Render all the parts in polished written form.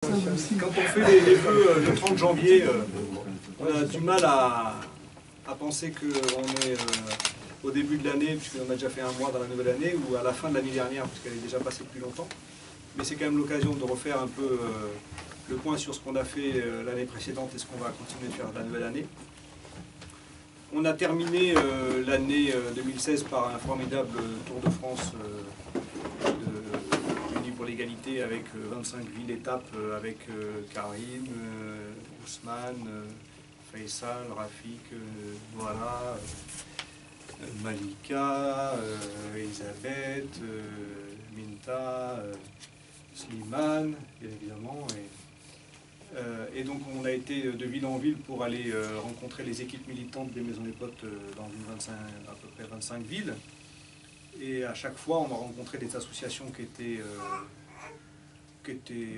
Quand on fait les feux le 30 janvier, on a du mal à penser qu'on est au début de l'année, puisqu'on a déjà fait un mois dans la nouvelle année, ou à la fin de l'année dernière, puisqu'elle est déjà passée depuis longtemps. Mais c'est quand même l'occasion de refaire un peu le point sur ce qu'on a fait l'année précédente et ce qu'on va continuer de faire la nouvelle année. On a terminé l'année 2016 par un formidable Tour de France Unis pour l'égalité avec 25 villes-étapes avec Karim, Ousmane, Faisal, Rafik, voilà, Malika, Elisabeth, Minta, Slimane, bien évidemment. Et donc on a été de ville en ville pour aller rencontrer les équipes militantes des Maisons des Potes dans à peu près 25 villes. Et à chaque fois, on a rencontré des associations qui étaient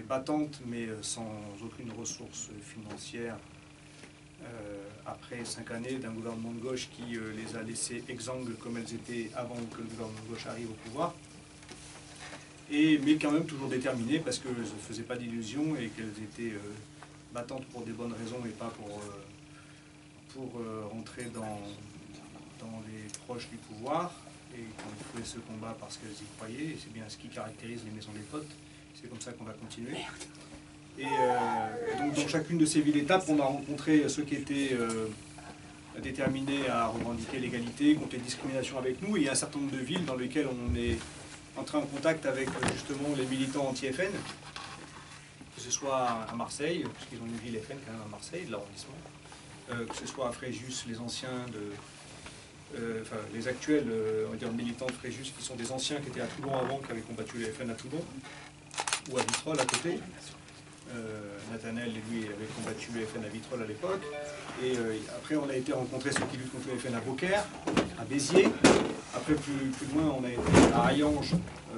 battantes, mais sans aucune ressource financière. Après 5 années d'un gouvernement de gauche qui les a laissées exsangues comme elles étaient avant que le gouvernement de gauche arrive au pouvoir. Mais quand même toujours déterminées parce qu'elles ne se faisaient pas d'illusions et qu'elles étaient battantes pour des bonnes raisons et pas pour rentrer dans les proches du pouvoir. Et qu'on fouait ce combat parce qu'elles y croyaient, et c'est bien ce qui caractérise les Maisons des Potes. C'est comme ça qu'on va continuer. Et donc dans chacune de ces villes-étapes, on a rencontré ceux qui étaient déterminés à revendiquer l'égalité, contre les discriminations avec nous, et il y a un certain nombre de villes dans lesquelles on est entré en contact avec justement les militants anti-FN, que ce soit à Marseille, puisqu'ils ont une ville FN quand même à Marseille, de l'arrondissement, que ce soit à Fréjus, les anciens enfin, les actuels on va dire, militants de Fréjus qui sont des anciens qui étaient à Toulon avant, qui avaient combattu les FN à Toulon, ou à Vitrolles à côté. Nathanaël, lui, avait combattu les FN à Vitrolles à l'époque. Et après, on a été rencontrer ceux qui luttent contre les FN à Beaucaire, à Béziers. Après, plus loin, on a été à Hayange,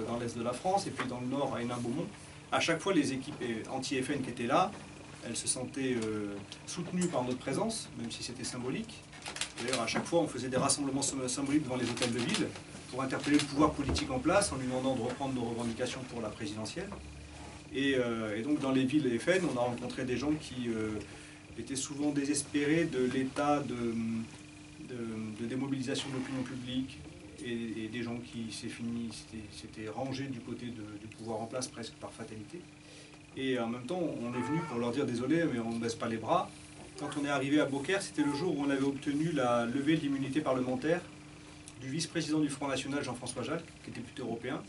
dans l'est de la France, et puis dans le nord, à Hénin-Beaumont. À chaque fois, les équipes anti-FN qui étaient là, elles se sentaient soutenues par notre présence, même si c'était symbolique. D'ailleurs, à chaque fois, on faisait des rassemblements symboliques devant les hôtels de ville pour interpeller le pouvoir politique en place en lui demandant de reprendre nos revendications pour la présidentielle. Et donc, dans les villes FN, on a rencontré des gens qui étaient souvent désespérés de l'état de démobilisation de l'opinion publique et des gens qui s'étaient rangés du côté du pouvoir en place presque par fatalité. Et en même temps, on est venu pour leur dire désolé, mais on ne baisse pas les bras. Quand on est arrivé à Beaucaire, c'était le jour où on avait obtenu la levée de l'immunité parlementaire du vice-président du Front National, Jean-François Jalc, qui est député européen,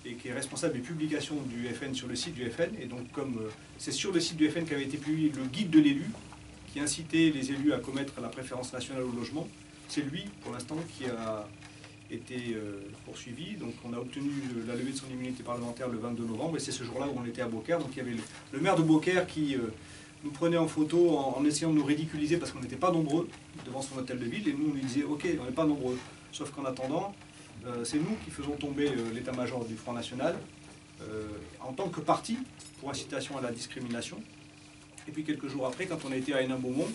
et qui est responsable des publications du FN sur le site du FN. Et donc, comme c'est sur le site du FN qu'avait été publié le guide de l'élu, qui incitait les élus à commettre la préférence nationale au logement, c'est lui, pour l'instant, qui a été poursuivi. Donc, on a obtenu la levée de son immunité parlementaire le 22 novembre, et c'est ce jour-là où on était à Beaucaire. Donc, il y avait le maire de Beaucaire qui nous prenait en photo en essayant de nous ridiculiser parce qu'on n'était pas nombreux devant son hôtel de ville, et nous on lui disait ok, on n'est pas nombreux, sauf qu'en attendant c'est nous qui faisons tomber l'état-major du Front National en tant que parti pour incitation à la discrimination. Et puis quelques jours après, quand on a été à Hénin-Beaumont,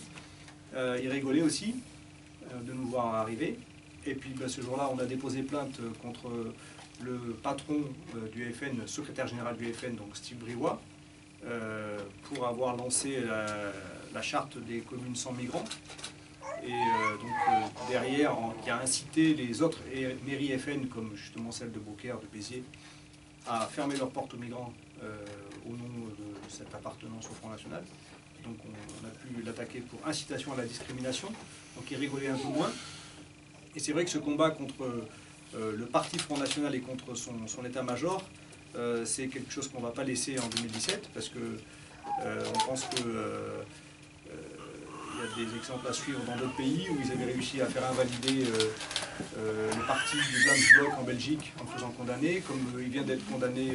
il rigolait aussi de nous voir arriver. Et puis ce jour-là, on a déposé plainte contre le patron du FN, secrétaire général du FN, donc Steve Briouat, pour avoir lancé la charte des communes sans migrants, et donc derrière, qui a incité les autres mairies FN, comme justement celle de Beaucaire, de Béziers, à fermer leurs portes aux migrants au nom de cette appartenance au Front National. Donc on a pu l'attaquer pour incitation à la discrimination, donc il rigolait un peu moins. Et c'est vrai que ce combat contre le parti Front National et contre son état-major, c'est quelque chose qu'on ne va pas laisser en 2017 parce que on pense que il y a des exemples à suivre dans d'autres pays où ils avaient réussi à faire invalider le parti du Vlaams Blok en Belgique en faisant condamner, comme il vient d'être condamné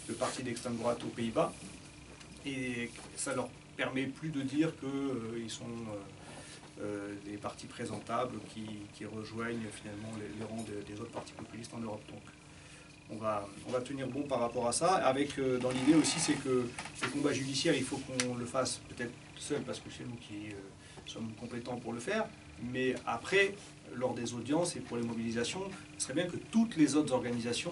le parti d'extrême droite aux Pays-Bas. Et ça leur permet plus de dire qu'ils sont des partis présentables qui rejoignent finalement les rangs des autres partis populistes en Europe. Donc, on va tenir bon par rapport à ça, avec dans l'idée aussi c'est que le combat judiciaire, il faut qu'on le fasse peut-être seul parce que c'est nous qui sommes compétents pour le faire, mais après, lors des audiences et pour les mobilisations, ce serait bien que toutes les autres organisations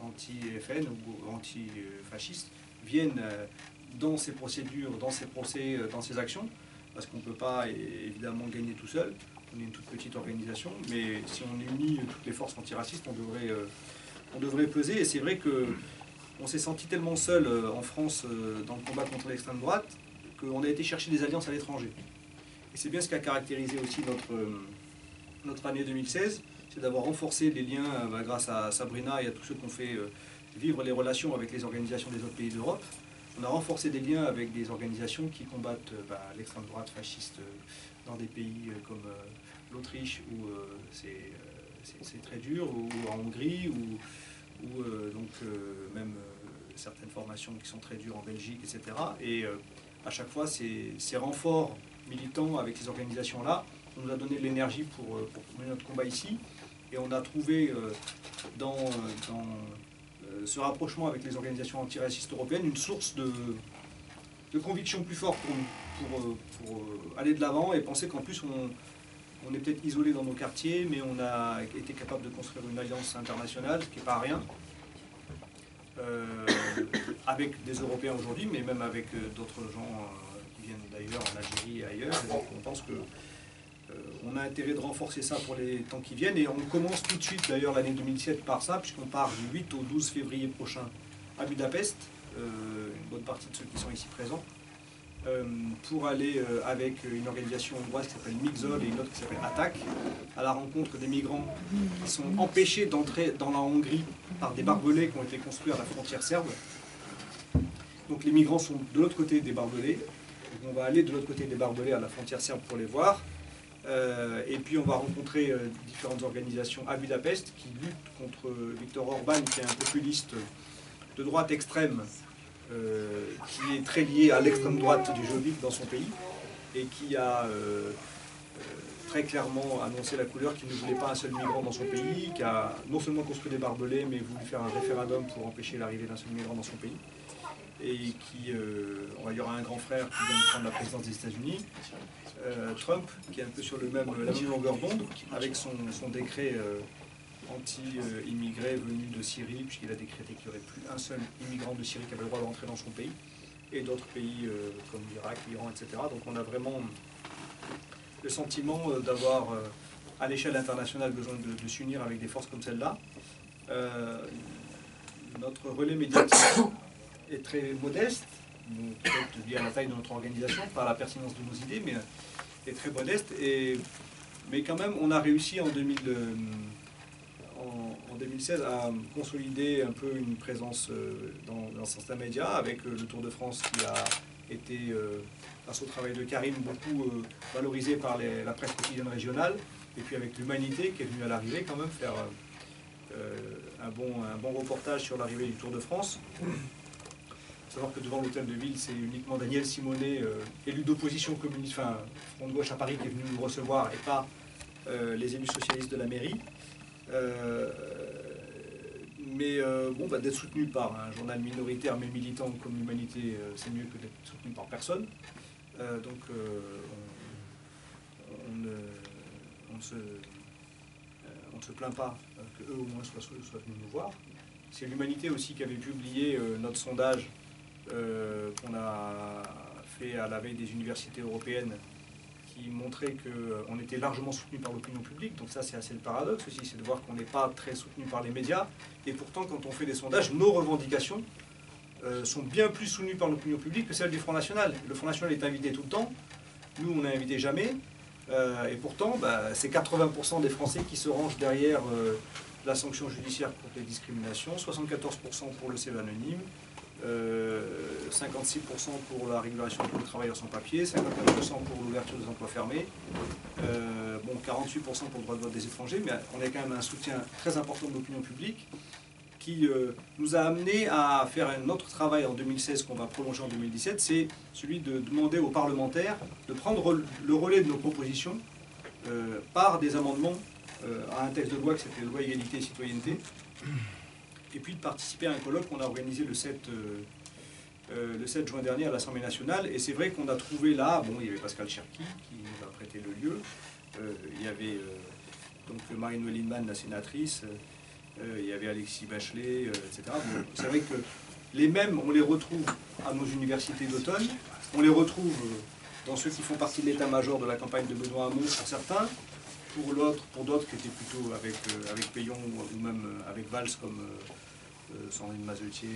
anti-FN ou anti-fascistes viennent dans ces procédures, dans ces procès, dans ces actions, parce qu'on ne peut pas évidemment gagner tout seul. On est une toute petite organisation, mais si on unit toutes les forces antiracistes, on devrait peser. Et c'est vrai qu'on s'est senti tellement seul en France dans le combat contre l'extrême droite qu'on a été chercher des alliances à l'étranger. Et c'est bien ce qui a caractérisé aussi notre année 2016, c'est d'avoir renforcé les liens grâce à Sabrina et à tous ceux qui ont fait vivre les relations avec les organisations des autres pays d'Europe. On a renforcé des liens avec des organisations qui combattent l'extrême droite fasciste dans des pays comme l'Autriche où c'est très dur, ou en Hongrie, ou même certaines formations qui sont très dures en Belgique, etc. Et à chaque fois, ces renforts militants avec ces organisations-là, on nous a donné de l'énergie pour mener notre combat ici. Et on a trouvé dans ce rapprochement avec les organisations antiracistes européennes une source de conviction plus forte pour nous, pour aller de l'avant et penser qu'en plus on est peut-être isolé dans nos quartiers, mais on a été capable de construire une alliance internationale, ce qui n'est pas rien, avec des Européens aujourd'hui, mais même avec d'autres gens qui viennent d'ailleurs, en Algérie et ailleurs. Et donc on pense que on a intérêt de renforcer ça pour les temps qui viennent, et on commence tout de suite d'ailleurs l'année 2007 par ça, puisqu'on part du 8 au 12 février prochain à Budapest, une bonne partie de ceux qui sont ici présents, pour aller avec une organisation hongroise qui s'appelle Mixol et une autre qui s'appelle Attac, à la rencontre des migrants qui sont empêchés d'entrer dans la Hongrie par des barbelés qui ont été construits à la frontière serbe. Donc les migrants sont de l'autre côté des barbelés, donc on va aller de l'autre côté des barbelés à la frontière serbe pour les voir. Et puis on va rencontrer différentes organisations à Budapest qui luttent contre Viktor Orban, qui est un populiste de droite extrême, qui est très lié à l'extrême droite du Jobbik dans son pays, et qui a très clairement annoncé la couleur qu'il ne voulait pas un seul migrant dans son pays, qui a non seulement construit des barbelés, mais voulu faire un référendum pour empêcher l'arrivée d'un seul migrant dans son pays. Et qui, il y aura un grand frère qui vient de prendre la présidence des États-Unis, Trump, qui est un peu sur la même longueur d'onde, avec son décret anti-immigrés venus de Syrie, puisqu'il a décrété qu'il n'y aurait plus un seul immigrant de Syrie qui avait le droit de rentrer dans son pays, et d'autres pays comme l'Irak, l'Iran, etc. Donc on a vraiment le sentiment d'avoir, à l'échelle internationale, besoin de s'unir avec des forces comme celle-là. Notre relais médiatique est très modeste, peut-être lié à la taille de notre organisation, pas à la pertinence de nos idées, mais est très modeste. Mais quand même, on a réussi en 2016 à consolider un peu une présence dans certains médias, avec le Tour de France qui a été, grâce au travail de Karim, beaucoup valorisé par la presse quotidienne régionale, et puis avec l'Humanité qui est venue à l'arrivée quand même faire un bon reportage sur l'arrivée du Tour de France. Il faut savoir que devant l'hôtel de ville, c'est uniquement Daniel Simonet, élu d'opposition communiste, enfin Front de Gauche à Paris, qui est venu nous recevoir, et pas les élus socialistes de la mairie. D'être soutenu par un journal minoritaire mais militant comme l'Humanité, c'est mieux que d'être soutenu par personne. On ne se plaint pas qu'eux au moins soient venus nous voir. C'est l'Humanité aussi qui avait publié notre sondage qu'on a fait à la veille des universités européennes, qui montrait qu'on était largement soutenu par l'opinion publique. Donc ça, c'est assez le paradoxe aussi, c'est de voir qu'on n'est pas très soutenu par les médias. Et pourtant, quand on fait des sondages, nos revendications sont bien plus soutenues par l'opinion publique que celles du Front National. Le Front National est invité tout le temps. Nous, on n'est invité jamais. Et pourtant, c'est 80% des Français qui se rangent derrière la sanction judiciaire contre les discriminations, 74% pour le CV anonyme, 56% pour la régulation des travailleurs sans papier, 54% pour l'ouverture des emplois fermés, 48% pour le droit de vote des étrangers, mais on a quand même un soutien très important de l'opinion publique qui nous a amené à faire un autre travail en 2016 qu'on va prolonger en 2017, c'est celui de demander aux parlementaires de prendre le relais de nos propositions par des amendements à un texte de loi qui s'appelait Loi Égalité et Citoyenneté, et puis de participer à un colloque qu'on a organisé le 7 juin dernier à l'Assemblée nationale. Et c'est vrai qu'on a trouvé là, il y avait Pascal Cherki qui nous a prêté le lieu, il y avait donc Marie-Noëlle Lienemann, la sénatrice, il y avait Alexis Bachelet, etc. C'est vrai qu'il Les mêmes, on les retrouve à nos universités d'automne, on les retrouve dans ceux qui font partie de l'état-major de la campagne de Benoît Hamon pour certains, pour d'autres qui étaient plutôt avec Payon ou même avec Valls comme Sandrine Mazetier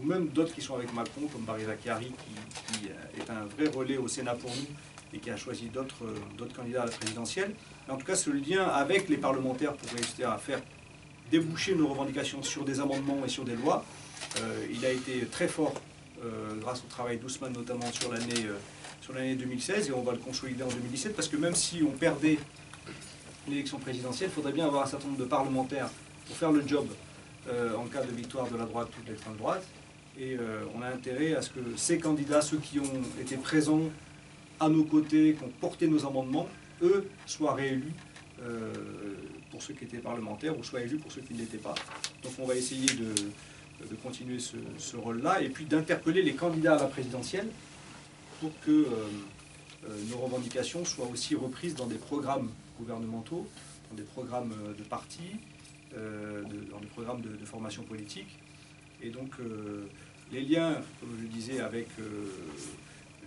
ou même d'autres qui sont avec Macron comme Barry Zaccari qui est un vrai relais au Sénat pour nous et qui a choisi d'autres candidats à la présidentielle. Mais en tout cas, ce lien avec les parlementaires pour réussir à faire déboucher nos revendications sur des amendements et sur des lois, il a été très fort grâce au travail d'Ousmane notamment sur l'année 2016 et on va le consolider en 2017 parce que même si on perdait l'élection présidentielle, il faudrait bien avoir un certain nombre de parlementaires pour faire le job en cas de victoire de la droite ou de l'extrême droite. Et on a intérêt à ce que ces candidats, ceux qui ont été présents à nos côtés, qui ont porté nos amendements, eux, soient réélus pour ceux qui étaient parlementaires ou soient élus pour ceux qui ne l'étaient pas. Donc on va essayer de continuer ce rôle-là et puis d'interpeller les candidats à la présidentielle pour que nos revendications soient aussi reprises dans des programmes gouvernementaux, dans des programmes de partis, dans des programmes de formation politique. Et donc les liens, comme je le disais, avec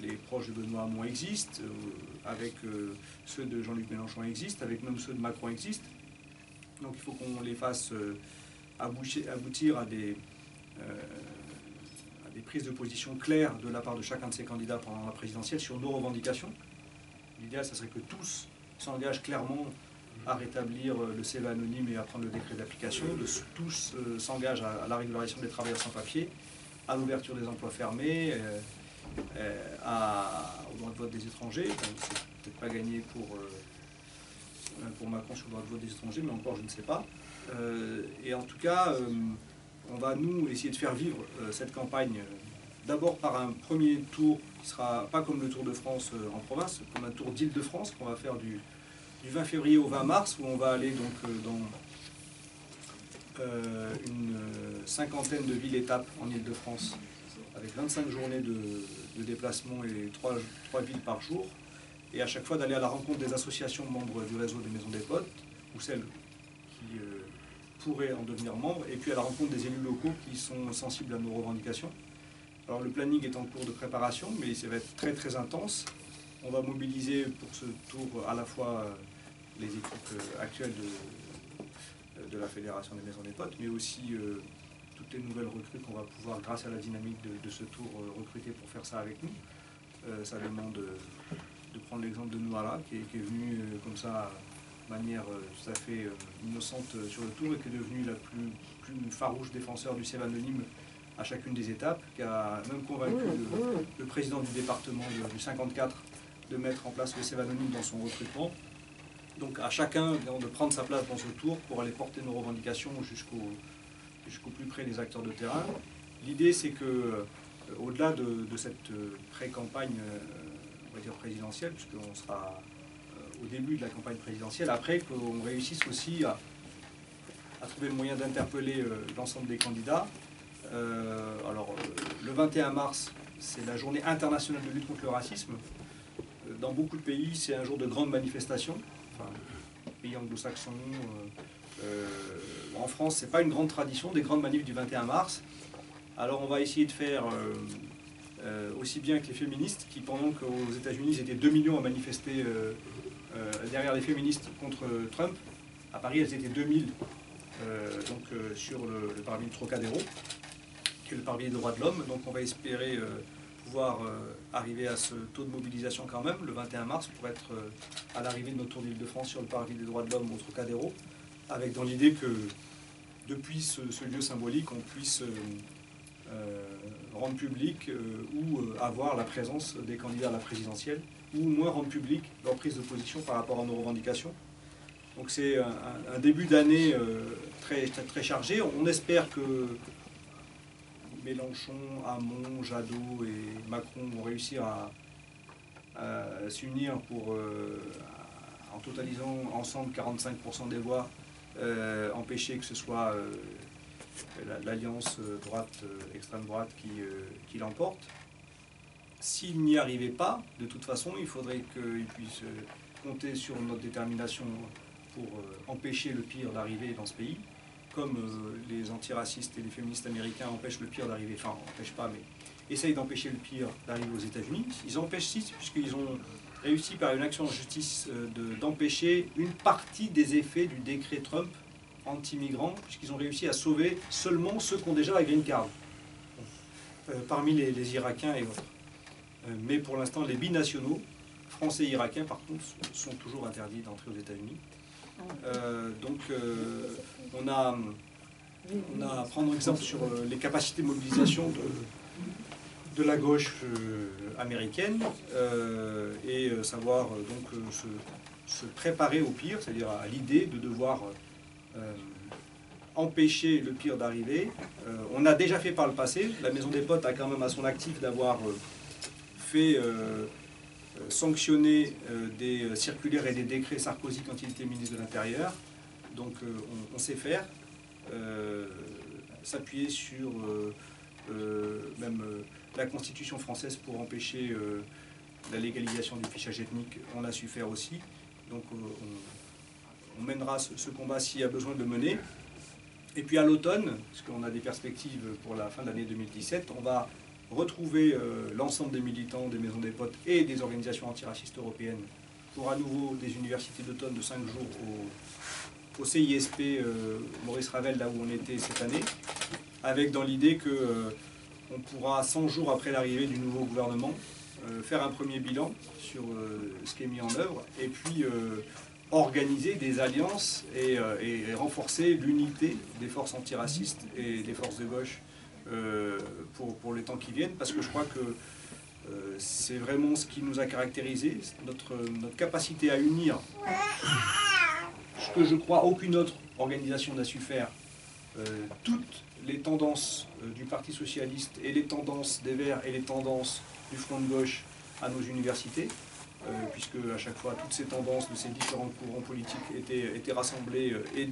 les proches de Benoît Hamon existent, avec ceux de Jean-Luc Mélenchon existent, avec même ceux de Macron existent. Donc il faut qu'on les fasse aboutir à des prises de position claires de la part de chacun de ces candidats pendant la présidentielle sur nos revendications. L'idéal, ce serait que tous s'engagent clairement à rétablir le CV anonyme et à prendre le décret d'application, tous s'engagent à la régularisation des travailleurs sans papier, à l'ouverture des emplois fermés, au droit de vote des étrangers. C'est peut-être pas gagné pour Macron sur le droit de vote des étrangers, mais encore je ne sais pas. Et en tout cas, on va nous essayer de faire vivre cette campagne d'abord par un premier tour qui sera pas comme le Tour de France en province, comme un tour d'Île-de-France qu'on va faire du 20 février au 20 mars, où on va aller donc dans une cinquantaine de villes-étapes en Île-de-France, avec 25 journées de déplacement et 3 villes par jour, et à chaque fois d'aller à la rencontre des associations membres du réseau des maisons des potes, ou celles qui pourraient en devenir membres, et puis à la rencontre des élus locaux qui sont sensibles à nos revendications. Alors le planning est en cours de préparation, mais ça va être très très intense. On va mobiliser pour ce tour à la fois les équipes actuelles de la Fédération des Maisons des Potes, mais aussi toutes les nouvelles recrues qu'on va pouvoir, grâce à la dynamique de ce tour, recruter pour faire ça avec nous. Ça demande de prendre l'exemple de Noala, qui est venu comme ça, de manière tout à fait innocente sur le tour, et qui est devenu la plus farouche défenseur du CV anonyme à chacune des étapes, qui a même convaincu le président du département du 54 de mettre en place le CV anonyme dans son recrutement. Donc à chacun de prendre sa place dans ce tour pour aller porter nos revendications jusqu'au plus près des acteurs de terrain. L'idée, c'est que au-delà de cette pré-campagne, on va dire présidentielle, puisqu'on sera au début de la campagne présidentielle, après qu'on réussisse aussi à trouver le moyen d'interpeller l'ensemble des candidats. Le 21 mars, c'est la journée internationale de lutte contre le racisme. Dans beaucoup de pays, c'est un jour de grande manifestation. Enfin, pays anglo-saxons. En France, c'est pas une grande tradition des grandes manifs du 21 mars. Alors on va essayer de faire aussi bien que les féministes, qui pendant qu'aux États-Unis, ils étaient 2 millions à manifester derrière les féministes contre Trump, à Paris, elles étaient 2000 sur le parvis de Trocadéro, qui est le parvis des droits de l'homme. Donc on va espérer pouvoir arriver à ce taux de mobilisation quand même, le 21 mars, pour être à l'arrivée de notre tour d'Île-de-France sur le parvis des droits de l'homme au Trocadéro, avec dans l'idée que depuis ce lieu symbolique, on puisse rendre public ou avoir la présence des candidats à la présidentielle, ou au moins rendre public leur prise de position par rapport à nos revendications. Donc c'est un début d'année très chargé. On espère que Mélenchon, Hamon, Jadot et Macron vont réussir à s'unir pour, en totalisant ensemble 45% des voix, empêcher que ce soit l'alliance extrême droite qui l'emporte. S'ils n'y arrivaient pas, de toute façon, il faudrait qu'ils puissent compter sur notre détermination pour empêcher le pire d'arriver dans ce pays, comme les antiracistes et les féministes américains empêchent le pire d'arriver, enfin, empêchent pas, mais essayent d'empêcher le pire d'arriver aux États-Unis. Ils empêchent si, puisqu'ils ont réussi par une action en justice d'empêcher une partie des effets du décret Trump anti-migrants, puisqu'ils ont réussi à sauver seulement ceux qui ont déjà la green card, parmi les Irakiens et autres. Mais pour l'instant, les binationaux, français et irakiens, par contre, sont toujours interdits d'entrer aux États-Unis. On a à prendre exemple sur les capacités de mobilisation de la gauche américaine et savoir donc se préparer au pire, c'est-à-dire à l'idée de devoir empêcher le pire d'arriver. On a déjà fait par le passé. La Maison des Potes a quand même à son actif d'avoir fait sanctionner des circulaires et des décrets Sarkozy quand il était ministre de l'Intérieur. Donc on sait faire. S'appuyer sur même la Constitution française pour empêcher la légalisation du fichage ethnique, on a su faire aussi. Donc on mènera ce combat s'il y a besoin de le mener. Et puis à l'automne, parce qu'on a des perspectives pour la fin de l'année 2017, on va retrouver l'ensemble des militants des Maisons des Potes et des organisations antiracistes européennes pour à nouveau des universités d'automne de 5 jours au CISP Maurice Ravel, là où on était cette année, avec dans l'idée qu'on pourra, 100 jours après l'arrivée du nouveau gouvernement, faire un premier bilan sur ce qui est mis en œuvre, et puis organiser des alliances et renforcer l'unité des forces antiracistes et des forces de gauche pour les temps qui viennent, parce que je crois que c'est vraiment ce qui nous a caractérisé, notre capacité à unir ce que je crois aucune autre organisation n'a su faire, toutes les tendances du Parti Socialiste et les tendances des Verts et les tendances du Front de Gauche à nos universités, puisque à chaque fois toutes ces tendances de ces différents courants politiques étaient rassemblées et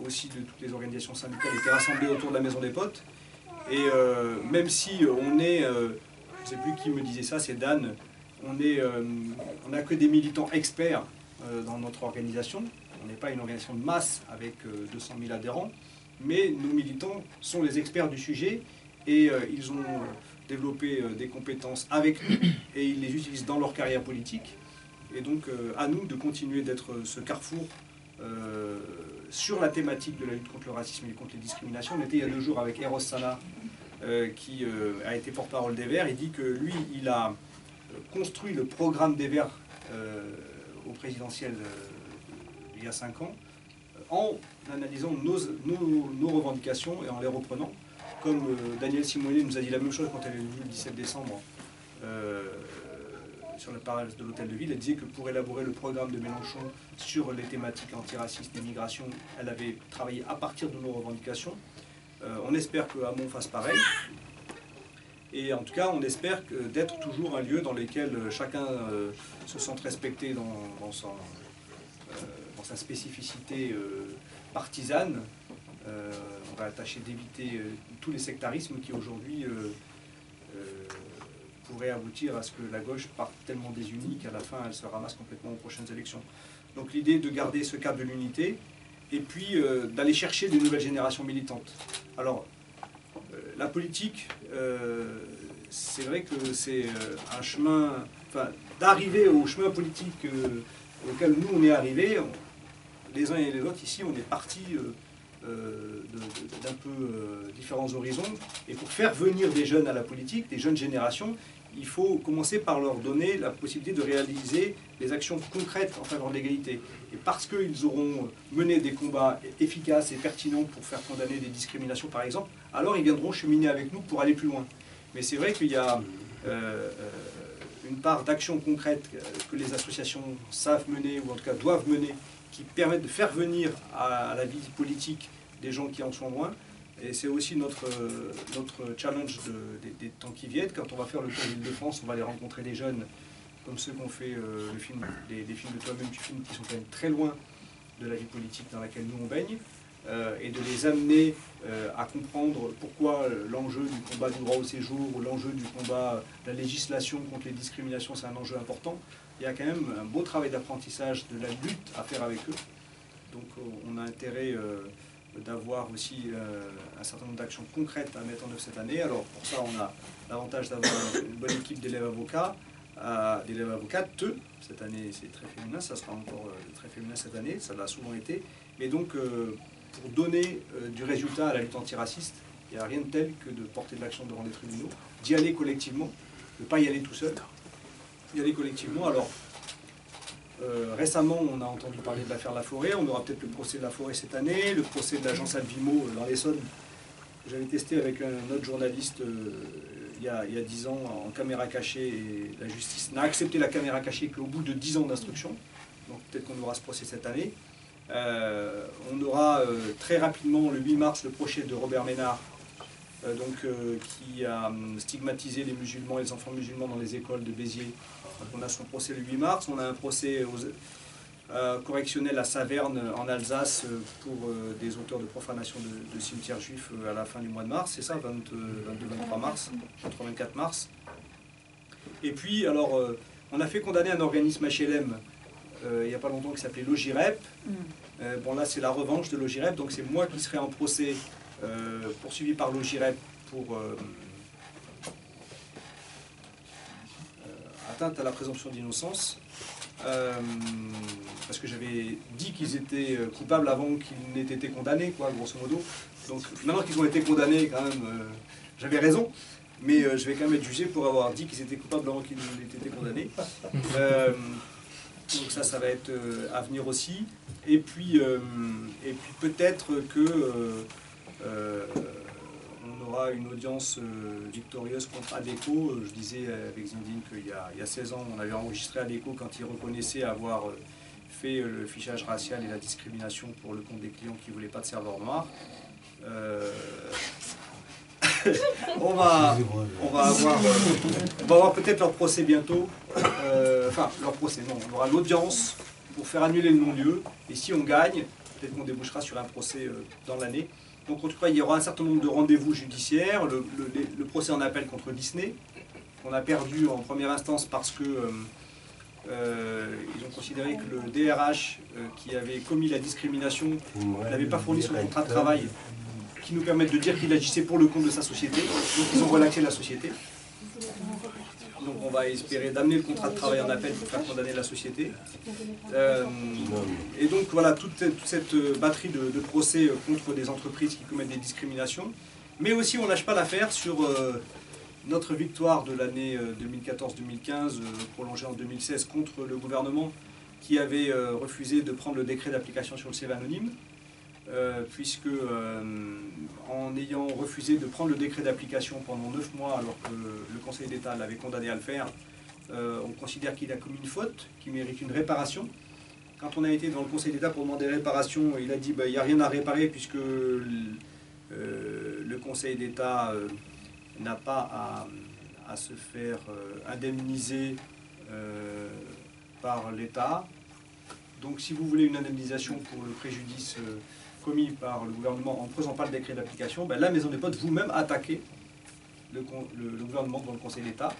aussi de toutes les organisations syndicales étaient rassemblées autour de la Maison des Potes. Et même si on est, je ne sais plus qui me disait ça, c'est Dan, on n'a que des militants experts dans notre organisation. On n'est pas une organisation de masse avec 200 000 adhérents, mais nos militants sont les experts du sujet et ils ont développé des compétences avec nous et ils les utilisent dans leur carrière politique. Et donc à nous de continuer d'être ce carrefour sur la thématique de la lutte contre le racisme et contre les discriminations. On était il y a 2 jours avec Eros Sana, qui a été porte-parole des Verts. Il dit que lui, il a construit le programme des Verts au présidentiel il y a 5 ans, en analysant nos revendications et en les reprenant. Comme Danielle Simonet nous a dit la même chose quand elle est venue le 17 décembre sur la parade de l'Hôtel de Ville. Elle disait que pour élaborer le programme de Mélenchon sur les thématiques antiracistes et migration, elle avait travaillé à partir de nos revendications. On espère que Hamon fasse pareil. Et en tout cas, on espère d'être toujours un lieu dans lequel chacun se sente respecté dans sa spécificité partisane. On va tâcher d'éviter tous les sectarismes qui aujourd'hui pourraient aboutir à ce que la gauche parte tellement désunie qu'à la fin elle se ramasse complètement aux prochaines élections. Donc l'idée de garder ce cap de l'unité et puis d'aller chercher de nouvelles générations militantes. Alors la politique, c'est vrai que c'est un chemin, enfin d'arriver au chemin politique auquel nous on est arrivés, les uns et les autres ici on est partis d'un peu différents horizons, et pour faire venir des jeunes à la politique, des jeunes générations, il faut commencer par leur donner la possibilité de réaliser des actions concrètes en faveur de l'égalité. Et parce qu'ils auront mené des combats efficaces et pertinents pour faire condamner des discriminations par exemple, alors ils viendront cheminer avec nous pour aller plus loin. Mais c'est vrai qu'il y a une part d'action concrète que les associations savent mener, ou en tout cas doivent mener, qui permettent de faire venir à la vie politique des gens qui en sont loin. Et c'est aussi notre challenge des temps qui viennent. Quand on va faire le tour de l'Île-de-France, on va aller rencontrer des jeunes comme ceux qui ont fait des films de Toi-même tu filmes, qui sont quand même très loin de la vie politique dans laquelle nous on baigne, et de les amener à comprendre pourquoi l'enjeu du combat du droit au séjour ou l'enjeu du combat de la législation contre les discriminations, c'est un enjeu important. Il y a quand même un beau travail d'apprentissage de la lutte à faire avec eux. Donc on a intérêt d'avoir aussi un certain nombre d'actions concrètes à mettre en œuvre cette année. Alors pour ça, on a l'avantage d'avoir une bonne équipe d'élèves avocats, d'élèves avocates. Cette année, c'est très féminin, ça sera encore très féminin cette année, ça l'a souvent été. Mais donc, pour donner du résultat à la lutte antiraciste, il n'y a rien de tel que de porter de l'action devant les tribunaux, d'y aller collectivement, de ne pas y aller tout seul, d'y aller collectivement. Alors, récemment, on a entendu parler de l'affaire Laforêt, on aura peut-être le procès de Laforêt cette année, le procès de l'agence Alvimo dans l'Essonne. J'avais testé avec un autre journaliste il y a 10 ans en caméra cachée, et la justice n'a accepté la caméra cachée qu'au bout de 10 ans d'instruction. Donc peut-être qu'on aura ce procès cette année. On aura très rapidement, le 8 mars, le procès de Robert Ménard, qui a stigmatisé les musulmans et les enfants musulmans dans les écoles de Béziers. Donc on a son procès le 8 mars, on a un procès correctionnel à Saverne en Alsace pour des auteurs de profanation de cimetières juifs à la fin du mois de mars, c'est ça, 22-23 mars, 24 mars. Et puis, alors, on a fait condamner un organisme HLM il n'y a pas longtemps qui s'appelait Logirep. Bon, là, c'est la revanche de Logirep, donc c'est moi qui serai en procès poursuivi par Logirep pour atteinte à la présomption d'innocence, parce que j'avais dit qu'ils étaient coupables avant qu'ils n'aient été condamnés, quoi, grosso modo. Donc maintenant qu'ils ont été condamnés, quand même, j'avais raison, mais je vais quand même être jugé pour avoir dit qu'ils étaient coupables avant qu'ils n'aient été condamnés. Donc ça va être à venir aussi. Et puis peut-être que on aura une audience victorieuse contre Adecco. Je disais avec Zindine qu'il y a 16 ans, on avait enregistré Adecco quand il reconnaissait avoir fait le fichage racial et la discrimination pour le compte des clients qui ne voulaient pas de serveurs noirs. On va avoir peut-être leur procès bientôt. Enfin, leur procès, non, on aura l'audience pour faire annuler le non-lieu. Et si on gagne, peut-être qu'on débouchera sur un procès dans l'année. Donc en tout cas, il y aura un certain nombre de rendez-vous judiciaires. Le procès en appel contre Disney, qu'on a perdu en première instance parce que ils ont considéré que le DRH qui avait commis la discrimination n'avait pas fourni son contrat de travail qui nous permettent de dire qu'il agissait pour le compte de sa société. Donc ils ont relaxé la société. Donc on va espérer d'amener le contrat de travail en appel pour faire condamner la société. Et donc voilà, toute cette batterie de procès contre des entreprises qui commettent des discriminations. Mais aussi on ne lâche pas l'affaire sur notre victoire de l'année 2014-2015, prolongée en 2016, contre le gouvernement qui avait refusé de prendre le décret d'application sur le CV anonyme. Puisque en ayant refusé de prendre le décret d'application pendant 9 mois alors que le Conseil d'État l'avait condamné à le faire, on considère qu'il a commis une faute, qui mérite une réparation. Quand on a été dans le Conseil d'État pour demander réparation, il a dit il n'y a rien à réparer puisque le Conseil d'État n'a pas à se faire indemniser par l'État. Donc si vous voulez une indemnisation pour le préjudice commis par le gouvernement en ne faisant pas le décret d'application, ben, la Maison des Potes vous-même attaquez le gouvernement devant le Conseil d'État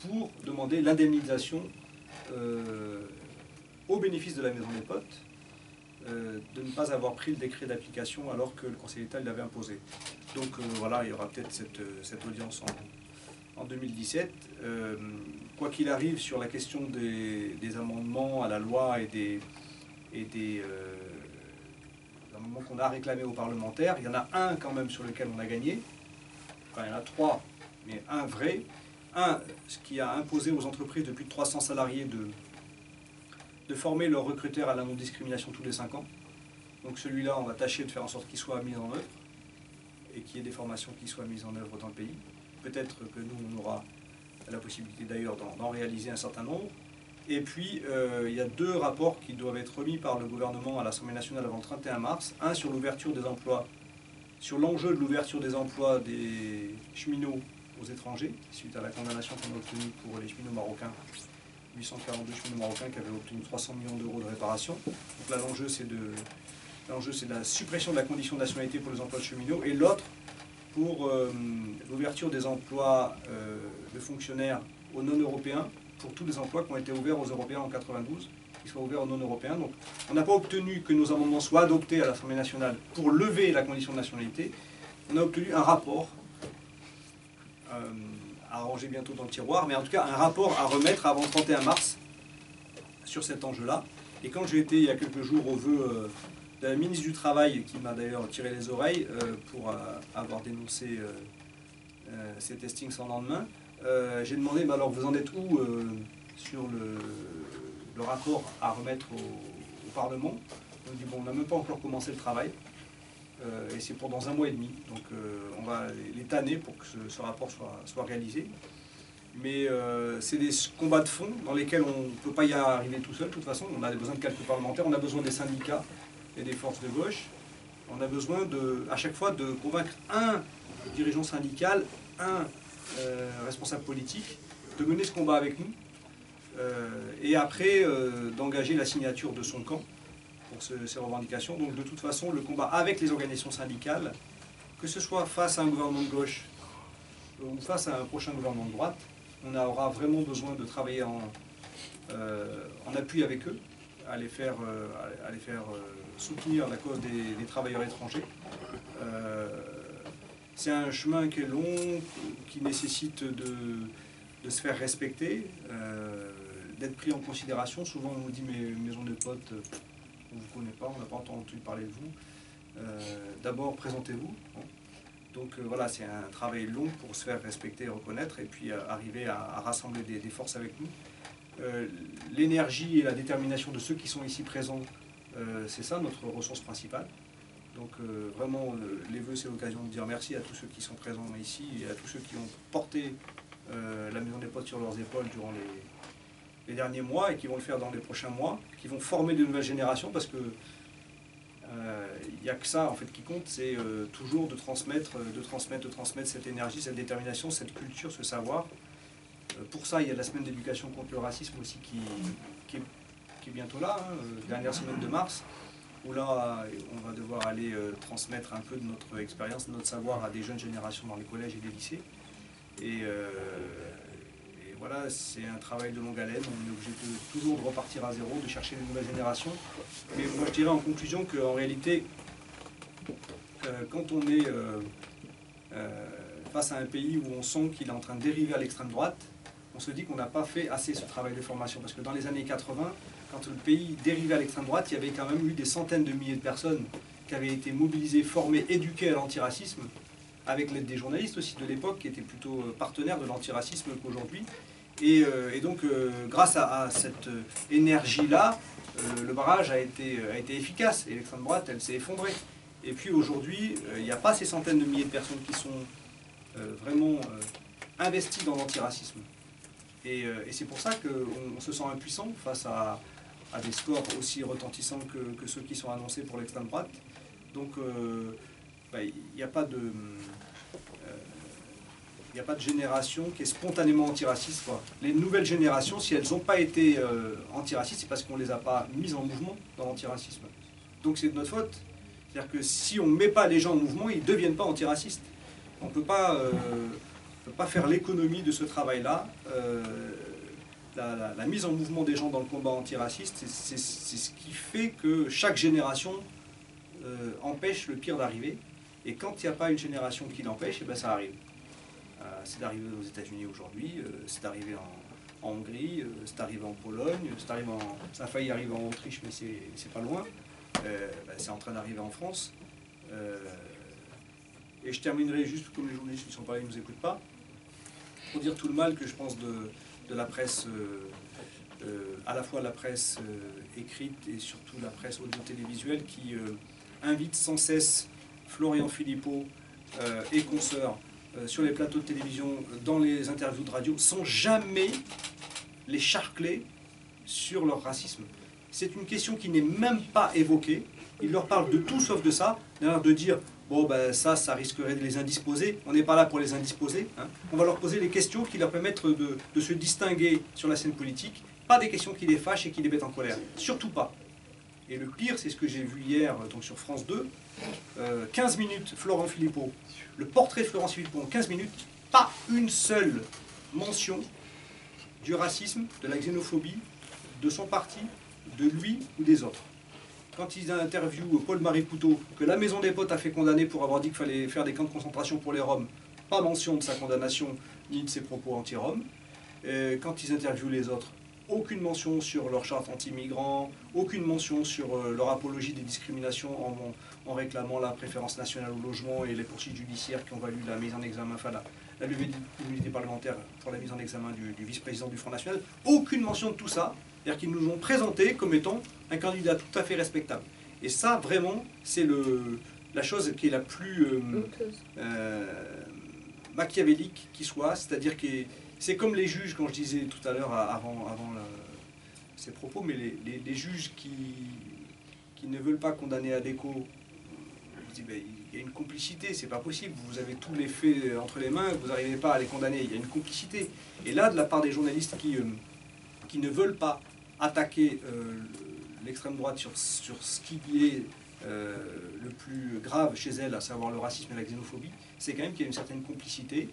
pour demander l'indemnisation au bénéfice de la Maison des Potes de ne pas avoir pris le décret d'application alors que le Conseil d'État l'avait imposé. Donc voilà, il y aura peut-être cette audience en 2017. Quoi qu'il arrive sur la question des amendements à la loi et des amendements qu'on a réclamés aux parlementaires, il y en a un quand même sur lequel on a gagné. Enfin, il y en a 3, mais un vrai. Un, ce qui a imposé aux entreprises de plus de 300 salariés de former leurs recruteurs à la non-discrimination tous les 5 ans. Donc celui-là, on va tâcher de faire en sorte qu'il soit mis en œuvre et qu'il y ait des formations qui soient mises en œuvre dans le pays. Peut-être que nous, on aura la possibilité d'ailleurs d'en réaliser un certain nombre. Et puis, il y a 2 rapports qui doivent être remis par le gouvernement à l'Assemblée nationale avant le 31 mars. Un sur l'ouverture des emplois, sur l'enjeu de l'ouverture des emplois des cheminots aux étrangers, suite à la condamnation qu'on a obtenue pour les cheminots marocains, 842 cheminots marocains qui avaient obtenu 300 millions d'euros de réparation. Donc là, l'enjeu, c'est la suppression de la condition de nationalité pour les emplois de cheminots. Et l'autre, pour l'ouverture des emplois de fonctionnaires aux non-européens, pour tous les emplois qui ont été ouverts aux Européens en 92, qui soit ouvert aux non-européens. Donc on n'a pas obtenu que nos amendements soient adoptés à l'Assemblée nationale pour lever la condition de nationalité. On a obtenu un rapport, à ranger bientôt dans le tiroir, mais en tout cas un rapport à remettre avant le 31 mars sur cet enjeu-là. Et quand j'ai été il y a quelques jours au vœu de la ministre du Travail, qui m'a d'ailleurs tiré les oreilles pour avoir dénoncé ces testings sans lendemain, j'ai demandé, mais alors vous en êtes où sur le rapport à remettre au Parlement? On me dit, bon, on n'a même pas encore commencé le travail, et c'est pour dans 1 mois et demi, donc on va les tanner pour que ce rapport soit réalisé. Mais c'est des combats de fond dans lesquels on ne peut pas y arriver tout seul. De toute façon, on a besoin de quelques parlementaires, on a besoin des syndicats et des forces de gauche. On a besoin à chaque fois de convaincre un dirigeant syndical, un responsable politique, de mener ce combat avec nous. Et après, d'engager la signature de son camp pour ces revendications. Donc de toute façon, le combat avec les organisations syndicales, que ce soit face à un gouvernement de gauche ou face à un prochain gouvernement de droite, on aura vraiment besoin de travailler en appui avec eux, à les faire soutenir la cause des travailleurs étrangers. C'est un chemin qui est long, qui nécessite de se faire respecter, d'être pris en considération. Souvent on nous dit, mais maison de potes, on ne vous connaît pas, on n'a pas entendu parler de vous. D'abord, présentez-vous. Donc voilà, c'est un travail long pour se faire respecter et reconnaître, et puis arriver à rassembler des forces avec nous. L'énergie et la détermination de ceux qui sont ici présents, c'est ça notre ressource principale. Donc vraiment, les vœux, c'est l'occasion de dire merci à tous ceux qui sont présents ici et à tous ceux qui ont porté la Maison des Potes sur leurs épaules durant les derniers mois et qui vont le faire dans les prochains mois, qui vont former de nouvelles générations, parce que il n'y a que ça en fait qui compte, c'est toujours de transmettre cette énergie, cette détermination, cette culture, ce savoir. Pour ça, il y a la semaine d'éducation contre le racisme aussi qui est bientôt là, hein, dernière semaine de mars, où là, on va devoir aller transmettre un peu de notre expérience, de notre savoir à des jeunes générations dans les collèges et les lycées. Et voilà, c'est un travail de longue haleine, on est obligé toujours de repartir à zéro, de chercher de nouvelles générations. Mais moi je dirais en conclusion qu'en réalité, quand on est face à un pays où on sent qu'il est en train de dériver à l'extrême droite, on se dit qu'on n'a pas fait assez ce travail de formation. Parce que dans les années 80, quand le pays dérivait à l'extrême droite, il y avait quand même eu des centaines de milliers de personnes qui avaient été mobilisées, formées, éduquées à l'antiracisme, avec l'aide des journalistes aussi de l'époque, qui étaient plutôt partenaires de l'antiracisme qu'aujourd'hui. Et donc, grâce à cette énergie-là, le barrage a été efficace, et l'extrême droite, elle s'est effondrée. Et puis aujourd'hui, il n'y a pas ces centaines de milliers de personnes qui sont vraiment investies dans l'antiracisme. Et c'est pour ça qu'on se sent impuissant face à des scores aussi retentissants que ceux qui sont annoncés pour l'extrême droite. Donc, il n'y a pas de... Il n'y a pas de génération qui est spontanément antiraciste, quoi. Les nouvelles générations, si elles n'ont pas été antiracistes, c'est parce qu'on ne les a pas mises en mouvement dans l'antiracisme. Donc c'est de notre faute. C'est-à-dire que si on ne met pas les gens en mouvement, ils ne deviennent pas antiracistes. On ne peut pas faire l'économie de ce travail-là. La mise en mouvement des gens dans le combat antiraciste, c'est ce qui fait que chaque génération empêche le pire d'arriver. Et quand il n'y a pas une génération qui l'empêche, eh ben ça arrive. C'est d'arriver aux États-Unis aujourd'hui, c'est d'arriver en Hongrie, c'est arrivé en Pologne, ça a failli arriver en Autriche, mais c'est pas loin. C'est en train d'arriver en France. Et je terminerai juste, comme les journalistes qui ne sont pas là, ils ne nous écoutent pas, pour dire tout le mal que je pense de la presse, à la fois la presse écrite et surtout la presse audio-télévisuelle qui invite sans cesse Florian Philippot et consoeurs sur les plateaux de télévision, dans les interviews de radio, sans jamais les charcler sur leur racisme. C'est une question qui n'est même pas évoquée. Ils leur parlent de tout sauf de ça, d'ailleurs de dire bon ben ça risquerait de les indisposer. On n'est pas là pour les indisposer. Hein. On va leur poser les questions qui leur permettent de se distinguer sur la scène politique, pas des questions qui les fâchent et qui les mettent en colère. Surtout pas. Et le pire, c'est ce que j'ai vu hier donc sur France 2, 15 minutes, Florent Philippot, le portrait de Florent Philippot en 15 minutes, pas une seule mention du racisme, de la xénophobie, de son parti, de lui ou des autres. Quand ils interviewent Paul-Marie Couteau, que la Maison des Potes a fait condamner pour avoir dit qu'il fallait faire des camps de concentration pour les Roms, pas mention de sa condamnation ni de ses propos anti-Roms. Quand ils interviewent les autres, aucune mention sur leur charte anti-migrants, aucune mention sur leur apologie des discriminations en réclamant la préférence nationale au logement et les poursuites judiciaires qui ont valu la mise en examen, enfin la levée de l'immunité parlementaire pour la mise en examen du vice-président du Front National. Aucune mention de tout ça, c'est-à-dire qu'ils nous ont présenté comme étant un candidat tout à fait respectable. Et ça, vraiment, c'est la chose qui est la plus machiavélique qui soit, c'est-à-dire que c'est comme les juges, quand je disais tout à l'heure, avant ces propos, mais les juges qui ne veulent pas condamner Adecco, je dis, ben, il y a une complicité, c'est pas possible, vous avez tous les faits entre les mains, vous n'arrivez pas à les condamner, il y a une complicité. Et là, de la part des journalistes qui ne veulent pas attaquer l'extrême droite sur ce qui est le plus grave chez elle, à savoir le racisme et la xénophobie, c'est quand même qu'il y a une certaine complicité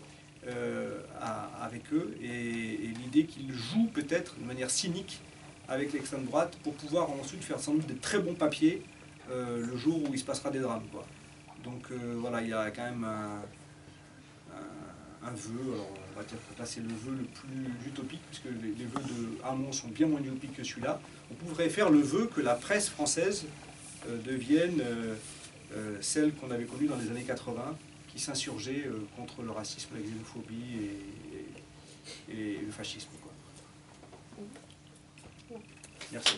avec eux et l'idée qu'ils jouent peut-être de manière cynique avec l'extrême droite pour pouvoir ensuite faire sans doute des très bons papiers le jour où il se passera des drames, quoi. Donc voilà, il y a quand même un vœu, alors on va dire que là c'est le vœu le plus utopique, puisque les vœux de Hamon sont bien moins utopiques que celui-là. On pourrait faire le vœu que la presse française devienne celle qu'on avait connue dans les années 80, qui s'insurgeait contre le racisme, la xénophobie et le fascisme, quoi. Merci.